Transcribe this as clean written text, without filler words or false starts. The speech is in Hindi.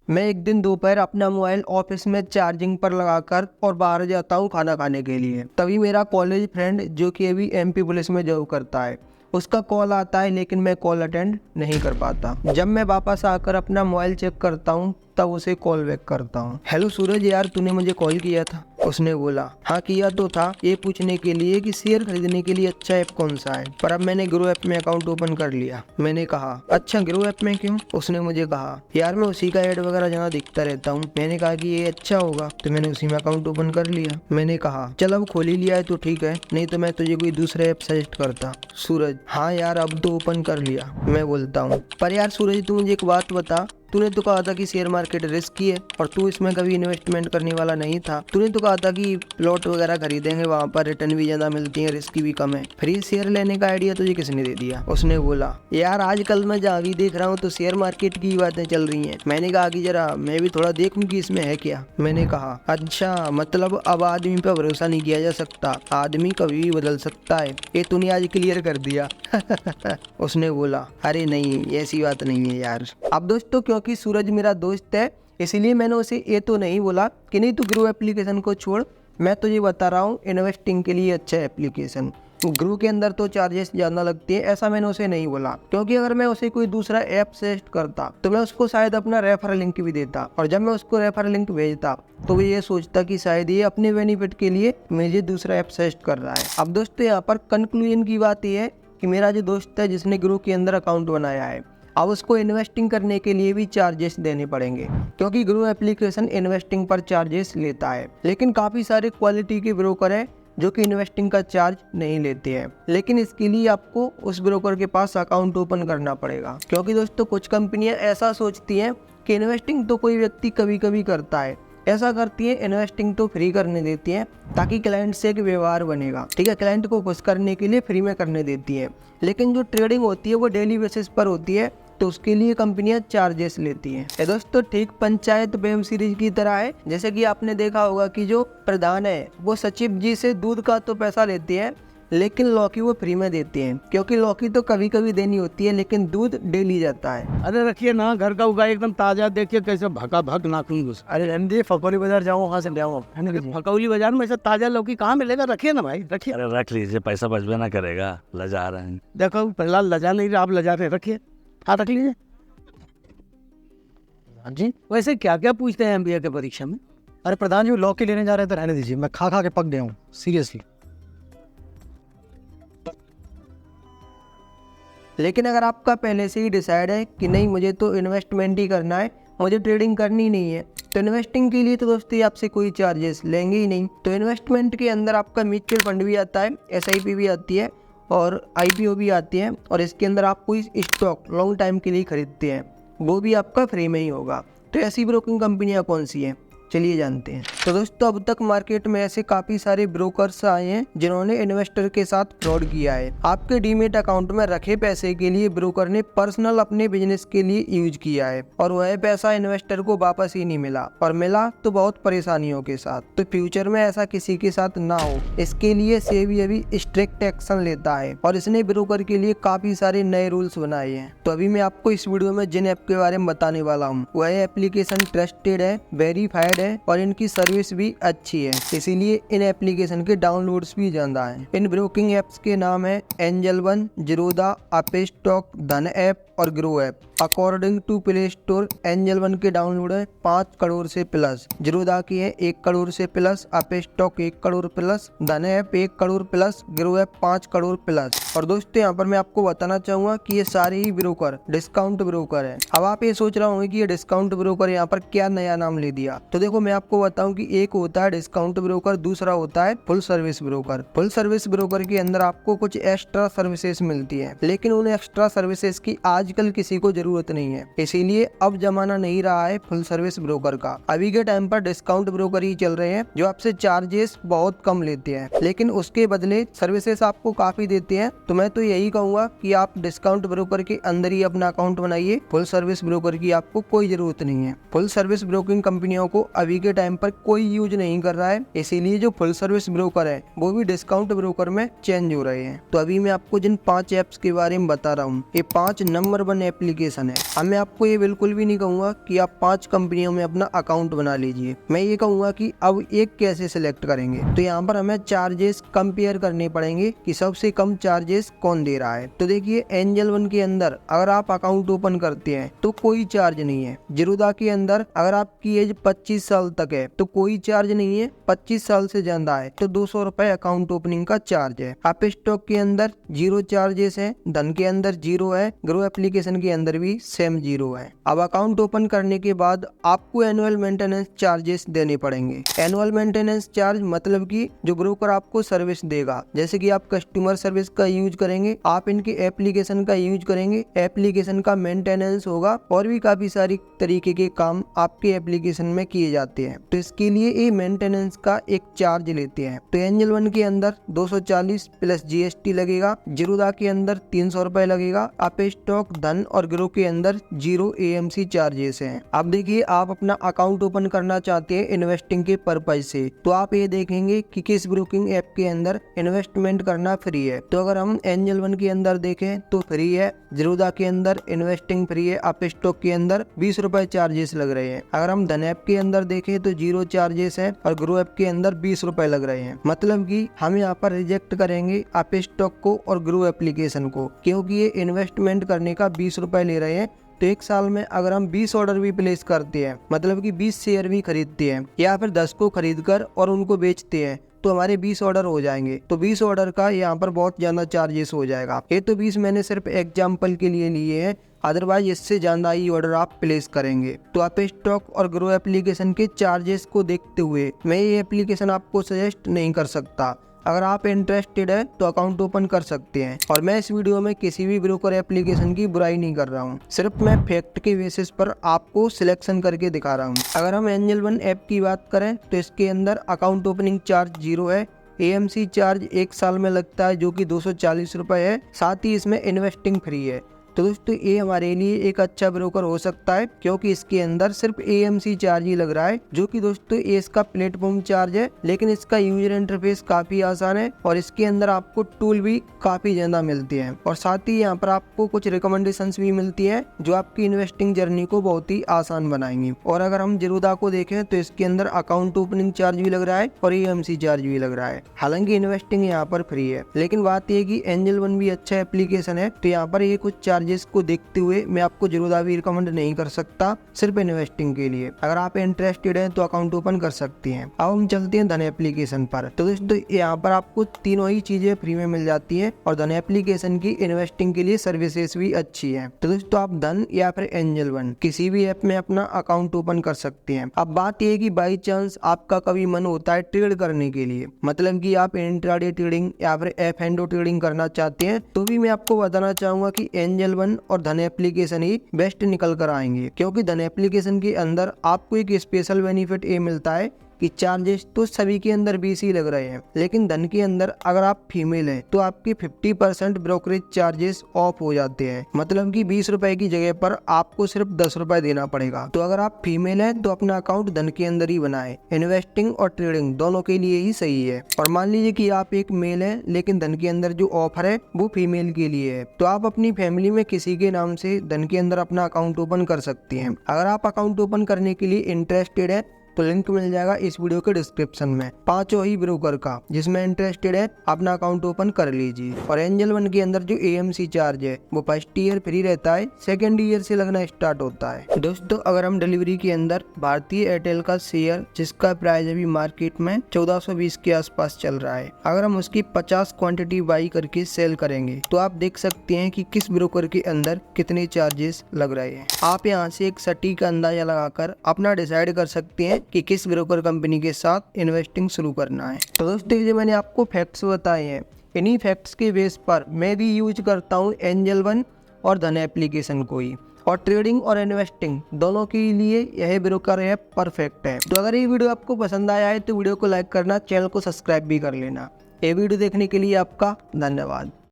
मैं एक दिन दोपहर अपना मोबाइल ऑफिस में चार्जिंग पर लगाकर और बाहर जाता हूँ खाना खाने के लिए। तभी मेरा कॉलेज फ्रेंड जो कि अभी एमपी पुलिस में जॉब करता है, उसका कॉल आता है, लेकिन मैं कॉल अटेंड नहीं कर पाता। जब मैं वापस आकर अपना मोबाइल चेक करता हूँ तब उसे कॉल बैक करता हूँ। हेलो सूरज यार, तूने मुझे कॉल किया था। उसने बोला हाँ किया तो था, ये पूछने के लिए कि शेयर खरीदने के लिए अच्छा ऐप कौन सा है, पर अब मैंने ग्रो ऐप में अकाउंट ओपन कर लिया। मैंने कहा अच्छा ग्रो ऐप में क्यों? उसने मुझे कहा यार मैं उसी का ऐड वगैरह जहाँ दिखता रहता हूँ। मैंने कहा कि ये अच्छा होगा, तो मैंने उसी में अकाउंट ओपन कर लिया। मैंने कहा चल अब खोल ही लिया है तो ठीक है, नहीं तो मैं तुझे कोई दूसरा ऐप सजेस्ट करता। सूरज हाँ यार अब तो ओपन कर लिया। मैं बोलता हूँ पर यार सूरज तू मुझे एक बात बता, तूने तो कहा था कि शेयर मार्केट रिस्की है और तू इसमें कभी इन्वेस्टमेंट करने वाला नहीं था। तूने तो कहा था कि प्लॉट वगैरह खरीदेंगे, वहाँ पर रिटर्न भी ज्यादा मिलती है, रिस्क भी कम है। फ्री शेयर लेने का आइडिया तुझे किसने दे दिया? उसने बोला यार आजकल मैं जहाँ भी देख रहा हूँ तो शेयर मार्केट की बातें चल रही हैं। मैंने कहा कि जरा मैं भी थोड़ा देखूं कि इसमें है क्या। मैंने कहा अच्छा मतलब अब आदमी पर भरोसा नहीं किया जा सकता, आदमी कभी भी बदल सकता है, ये तूने आज क्लियर कर दिया। उसने बोला अरे नहीं ऐसी बात नहीं है यार। अब दोस्तों क्योंकि सूरज मेरा दोस्त है इसीलिए मैंने उसे ये तो नहीं बोला कि नहीं तू ग्रो एप्लीकेशन को छोड़, मैं तुझे बता रहा हूँ इन्वेस्टिंग के लिए अच्छा एप्लीकेशन। ग्रो के अंदर तो चार्जेस ज़्यादा लगती है, ऐसा मैंने उसे नहीं बोला, क्योंकि अगर मैं उसे कोई दूसरा ऐप सजेस्ट करता तो मैं उसको शायद अपना रेफर लिंक भी देता, और जब मैं उसको रेफर लिंक भेजता तो वो ये सोचता कि शायद ये अपने बेनिफिट के लिए मुझे दूसरा ऐप सजेस्ट कर रहा है। अब दोस्तों यहाँ पर कंक्लूजन की बात यह है कि मेरा जो दोस्त है जिसने ग्रो के अंदर अकाउंट बनाया है, अब उसको इन्वेस्टिंग करने के लिए भी चार्जेस देने पड़ेंगे, क्योंकि ग्रो एप्लीकेशन इन्वेस्टिंग पर चार्जेस लेता है। लेकिन काफ़ी सारे क्वालिटी के ब्रोकर हैं जो कि इन्वेस्टिंग का चार्ज नहीं लेते हैं, लेकिन इसके लिए आपको उस ब्रोकर के पास अकाउंट ओपन करना पड़ेगा। क्योंकि दोस्तों कुछ कंपनियां ऐसा सोचती हैं कि इन्वेस्टिंग तो कोई व्यक्ति कभी कभी करता है, ऐसा करती है इन्वेस्टिंग तो फ्री करने देती है ताकि क्लाइंट से एक व्यवहार बनेगा, ठीक है, क्लाइंट को खुश करने के लिए फ्री में करने देती है। लेकिन जो ट्रेडिंग होती है वो डेली बेसिस पर होती है, तो उसके लिए कंपनियां चार्जेस लेती हैं। ये दोस्तों ठीक पंचायत वेब सीरीज की तरह है। जैसे कि आपने देखा होगा कि जो प्रधान है वो सचिव जी से दूध का तो पैसा लेते हैं, लेकिन लौकी वो फ्री में देते हैं, क्योंकि लौकी तो कभी कभी देनी होती है लेकिन दूध डेली जाता है। अरे रखिए ना, घर का उगाए एकदम ताजा, देखिए कैसे भका भक नाखून घुस। अरे रहने फकौली बाजार जाऊँ, वहाँ से ले आऊँ है ना। फकौली बाजार में ऐसा ताजा लौकी कहाँ मिलेगा? रखिए ना भाई, रखिए। अरे रख लीजिए, पैसा बचबे ना करेगा, लजा रहे हैं। देखो पहला लजा नहीं रहा, आप लजा रहे, रखिए। हाँ रख लीजिए। हाँ जी। वैसे क्या क्या पूछते हैं एमबीए के परीक्षा में? अरे प्रधान जी लौकी लेने जा रहे हैं तो रहने दीजिए, मैं खा खा के पक गया हूँ सीरियसली। लेकिन अगर आपका पहले से ही डिसाइड है कि नहीं मुझे तो इन्वेस्टमेंट ही करना है, मुझे ट्रेडिंग करनी नहीं है, तो इन्वेस्टिंग के लिए तो दोस्तों आपसे कोई चार्जेस लेंगे ही नहीं। तो इन्वेस्टमेंट के अंदर आपका म्यूचुअल फंड भी आता है, एसआईपी भी आती है और आईपीओ भी आती है, और इसके अंदर आप कोई स्टॉक लॉन्ग टाइम के लिए खरीदते हैं वो भी आपका फ्री में ही होगा। तो ऐसी ब्रोकिंग कंपनियां कौन सी हैं, चलिए जानते हैं। तो दोस्तों अब तक मार्केट में ऐसे काफी सारे ब्रोकर्स आए हैं जिन्होंने इन्वेस्टर के साथ फ्रॉड किया है। आपके डीमेट अकाउंट में रखे पैसे के लिए ब्रोकर ने पर्सनल अपने बिजनेस के लिए यूज किया है, और वह पैसा इन्वेस्टर को वापस ही नहीं मिला, और मिला तो बहुत परेशानियों के साथ। तो फ्यूचर में ऐसा किसी के साथ ना हो, इसके लिए सेबी अभी स्ट्रिक्ट एक्शन लेता है, और इसने ब्रोकर के लिए काफी सारे नए रूल्स बनाए हैं। तो अभी मैं आपको इस वीडियो में जिन ऐप के बारे में बताने वाला हूँ वह एप्लीकेशन ट्रस्टेड है, वेरीफाइड है और इनकी सर्विस भी अच्छी है, इसीलिए इन एप्लीकेशन के डाउनलोड्स भी ज्यादा हैं। इन ब्रोकिंग एप्स के नाम है angel one, Zerodha, Upstox, Dhan app और Groww app. According to Play Store Angel One के डाउनलोड है 5 करोड़ से प्लस, जीरोधा की है 1 करोड़ से प्लस, अपस्टॉक 1 करोड़ प्लस, धन app 1 crore plus, grow app 5 crore plus. और दोस्तों यहाँ पर मैं आपको बताना चाहूंगा कि ये सारे ही ब्रोकर डिस्काउंट ब्रोकर है। अब आप ये सोच रहे होंगे कि ये डिस्काउंट ब्रोकर यहाँ पर क्या नया नाम ले दिया, तो देखो मैं आपको बताऊं कि एक होता है डिस्काउंट ब्रोकर, दूसरा होता है full service broker. Full service broker के अंदर आपको कुछ एक्स्ट्रा सर्विसेज मिलती है, लेकिन उन एक्स्ट्रा सर्विसेज की आजकल किसी को जरूरत नहीं है, इसीलिए अब जमाना नहीं रहा है फुल सर्विस ब्रोकर का। अभी के टाइम पर डिस्काउंट ब्रोकर ही चल रहे हैं जो आपसे चार्जेस बहुत कम लेते हैं, लेकिन उसके बदले सर्विसेज आपको काफी देते हैं। तो मैं तो यही कहूंगा कि आप डिस्काउंट ब्रोकर के अंदर ही अपना अकाउंट बनाइए, फुल सर्विस ब्रोकर की आपको कोई जरूरत नहीं है। फुल सर्विस ब्रोकिंग कंपनियों को अभी के टाइम पर कोई यूज नहीं कर रहा है, इसीलिए जो फुल सर्विस ब्रोकर है वो भी डिस्काउंट ब्रोकर में चेंज हो रहे हैं। तो अभी मैं आपको जिन 5 ऐप्स के बारे में बता रहा हूँ, ये 5 नंबर 1 एप्लीकेशन है। अब मैं आपको ये बिल्कुल भी नहीं कहूँगा कि आप 5 कंपनियों में अपना अकाउंट बना लीजिए, मैं ये कहूँगा कि अब एक कैसे सिलेक्ट करेंगे। तो यहाँ पर हमें चार्जेस कंपेयर करने पड़ेंगे कि सबसे कम चार्जेस कौन दे रहा है। तो देखिए एंजल वन के अंदर अगर आप अकाउंट ओपन करते हैं तो कोई चार्ज नहीं है। जिरोधा के अंदर अगर आपकी एज 25 साल तक है तो कोई चार्ज नहीं है, 25 साल से ज्यादा है तो 200 रुपए अकाउंट ओपनिंग का चार्ज है। आप स्टॉक के अंदर 0 चार्जेस है, धन के अंदर 0 है, ग्रो एप्लीकेशन के अंदर भी सेम 0 है। अब अकाउंट ओपन करने के बाद आपको एनुअल मेंटेनेंस चार्जेस देने पड़ेंगे। एनुअल मेंटेनेंस चार्ज मतलब कि जो ब्रोकर आपको सर्विस देगा, जैसे कि आप कस्टमर सर्विस का यूज करेंगे, आप इनके एप्लीकेशन का यूज करेंगे, एप्लीकेशन का मेंटेनेंस होगा और भी काफी सारी तरीके के काम आपके एप्लीकेशन में किए जाते हैं। तो इसके लिए ये मेंटेनेंस का एक चार्ज लेते हैं। तो एंजल वन के अंदर 240 प्लस GST लगेगा, जिरोधा के अंदर 300 रुपए लगेगा, आप स्टॉक, धन और ग्रो के अंदर 0 AMC चार्जेस हैं। अब देखिए आप अपना अकाउंट ओपन करना चाहते हैं इन्वेस्टिंग के पर्पज से, तो आप ये देखेंगे कि किस ब्रोकिंग ऐप के अंदर इन्वेस्टमेंट करना फ्री है। तो अगर हम एंजल वन के अंदर देखें तो फ्री है, जिरोधा के अंदर इन्वेस्टिंग फ्री है, आप स्टॉक के अंदर 20 रुपए चार्जेस लग रहे हैं। अगर हम धन ऐप के अंदर देखें तो 0 चार्जेस है और ग्रो ऐप के अंदर 20 रुपए लग रहे हैं। मतलब कि हम यहाँ पर रिजेक्ट करेंगे आप स्टॉक को और ग्रो एप्लीकेशन को, क्योंकि ये इन्वेस्टमेंट करने का 20 रुपए ले रहे हैं। तो एक साल में अगर हम 20 ऑर्डर भी प्लेस करते हैं, मतलब कि 20 शेयर भी खरीदते हैं या फिर 10 को खरीद कर और उनको बेचते हैं, तो हमारे 20 ऑर्डर हो जाएंगे। तो 20 ऑर्डर का यहाँ पर बहुत ज्यादा चार्जेस हो जाएगा। ये तो 20 मैंने सिर्फ एग्जाम्पल के लिए लिए हैं, अदरवाइज इससे ज्यादा ही ऑर्डर आप प्लेस करेंगे। तो आप स्टॉक और ग्रो एप्लीकेशन के चार्जेस को देखते हुए मैं ये एप्लीकेशन आपको सजेस्ट नहीं कर सकता। अगर आप इंटरेस्टेड है तो अकाउंट ओपन कर सकते हैं। और मैं इस वीडियो में किसी भी ब्रोकर एप्लीकेशन की बुराई नहीं कर रहा हूँ, सिर्फ मैं फैक्ट के बेसिस पर आपको सिलेक्शन करके दिखा रहा हूँ। अगर हम एंजल वन ऐप की बात करें तो इसके अंदर अकाउंट ओपनिंग चार्ज 0 है, AMC चार्ज 1 साल में लगता है जो कि 240 रुपए है, साथ ही इसमें इन्वेस्टिंग फ्री है। तो दोस्तों ये हमारे लिए एक अच्छा ब्रोकर हो सकता है, क्योंकि इसके अंदर सिर्फ AMC चार्ज ही लग रहा है, जो कि दोस्तों ये इसका प्लेटफॉर्म चार्ज है, लेकिन इसका यूजर इंटरफेस काफी आसान है और इसके अंदर आपको टूल भी काफी ज्यादा मिलते हैं और साथ ही यहाँ पर आपको कुछ रिकमेंडेशंस भी मिलती है जो आपकी इन्वेस्टिंग जर्नी को बहुत ही आसान बनाएंगी। और अगर हम जिरोधा को देखें तो इसके अंदर अकाउंट ओपनिंग चार्ज भी लग रहा है और AMC चार्ज भी लग रहा है, हालांकि इन्वेस्टिंग यहाँ पर फ्री है। लेकिन बात यह कि एंजल वन भी अच्छा एप्लीकेशन है, तो यहाँ पर ये कुछ चार्जेस को देखते हुए मैं आपको जिरोधा भी रिकमेंड नहीं कर सकता, सिर्फ इन्वेस्टिंग के लिए। अगर आप इंटरेस्टेड हैं तो अकाउंट ओपन कर सकते हैं। अब हम चलते हैं धन एप्लीकेशन पर। तो दोस्तों यहाँ पर आपको तीनों ही चीजें फ्री में मिल जाती है और धन एप्लीकेशन की इन्वेस्टिंग के लिए सर्विसेज भी अच्छी है। तो दोस्तों आप धन या फिर एंजल वन किसी भी ऐप में अपना अकाउंट ओपन कर सकते हैं। अब बात यह कि बाई चांस आपका कभी मन होता है ट्रेड करने के लिए, मतलब कि आप इंट्राडे ट्रेडिंग या फिर F&O ट्रेडिंग करना चाहते हैं, तो भी मैं आपको बताना चाहूंगा कि एंजल वन और धन एप्लीकेशन ही बेस्ट निकल कर आएंगे। क्योंकि धन एप्लीकेशन के अंदर आपको एक स्पेशल बेनिफिट ये मिलता है कि चार्जेस तो सभी के अंदर 20 ही लग रहे हैं, लेकिन धन के अंदर अगर आप फीमेल हैं तो आपके 50% ब्रोकरेज चार्जेस ऑफ हो जाते हैं। मतलब कि 20 रुपए की जगह पर आपको सिर्फ 10 रुपए देना पड़ेगा। तो अगर आप फीमेल हैं तो अपना अकाउंट धन के अंदर ही बनाएं, इन्वेस्टिंग और ट्रेडिंग दोनों के लिए ही सही है। और मान लीजिए कि आप एक मेल है लेकिन धन के अंदर जो ऑफर है वो फीमेल के लिए है, तो आप अपनी फैमिली में किसी के नाम से धन के अंदर अपना अकाउंट ओपन कर सकते हैं। अगर आप अकाउंट ओपन करने के लिए इंटरेस्टेड है तो लिंक मिल जाएगा इस वीडियो के डिस्क्रिप्शन में, 5 ही ब्रोकर का, जिसमें इंटरेस्टेड है अपना अकाउंट ओपन कर लीजिए। और एंजल वन के अंदर जो AMC चार्ज है वो फर्स्ट ईयर फ्री रहता है, सेकंड ईयर से लगना स्टार्ट होता है। दोस्तों अगर हम डिलीवरी के अंदर भारतीय एयरटेल का शेयर, जिसका प्राइस अभी मार्केट में 1420 के आसपास चल रहा है, अगर हम उसकी 50 क्वांटिटी बाई करके सेल करेंगे तो आप देख सकते हैं कि किस ब्रोकर के अंदर कितने चार्जेस लग रहे हैं। आप यहाँ से एक सटीक अंदाजा लगाकर अपना डिसाइड कर सकते हैं कि किस ब्रोकर कंपनी के साथ इन्वेस्टिंग शुरू करना है। तो दोस्तों ये मैंने आपको फैक्ट्स बताए हैं, इन्हीं फैक्ट्स के बेस पर मैं भी यूज करता हूँ एंजल वन और धन एप्लीकेशन को ही, और ट्रेडिंग और इन्वेस्टिंग दोनों के लिए यह ब्रोकर ऐप परफेक्ट है। तो अगर ये वीडियो आपको पसंद आया है तो वीडियो को लाइक करना, चैनल को सब्सक्राइब भी कर लेना। ये वीडियो देखने के लिए आपका धन्यवाद।